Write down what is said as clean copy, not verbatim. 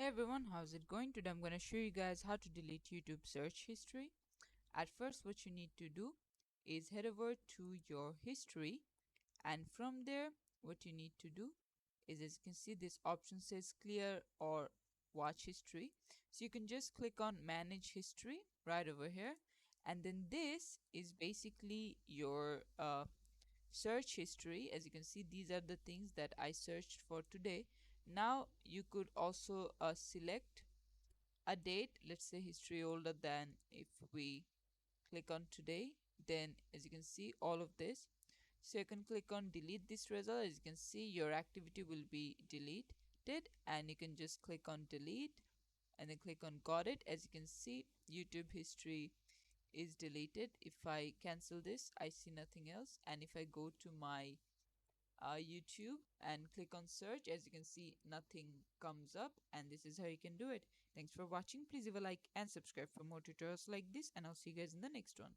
Hey everyone, how's it going? Today I'm going to show you guys how to delete YouTube search history. At first, what you need to do is head over to your history, and from there, what you need to do is, as you can see, this option says clear or watch history. So you can just click on manage history right over here, and then this is basically your search history. As you can see, these are the things that I searched for today. Now you could also select a date, let's say history older than, if we click on today, then as you can see all of this. So you can click on delete this result. As you can see, your activity will be deleted, and you can just click on delete and then click on got it. As you can see, YouTube history is deleted. If I cancel this, I see nothing else, and if I go to my YouTube and click on search, as you can see, nothing comes up, and this is how you can do it. Thanks for watching. Please leave a like and subscribe for more tutorials like this, and I'll see you guys in the next one.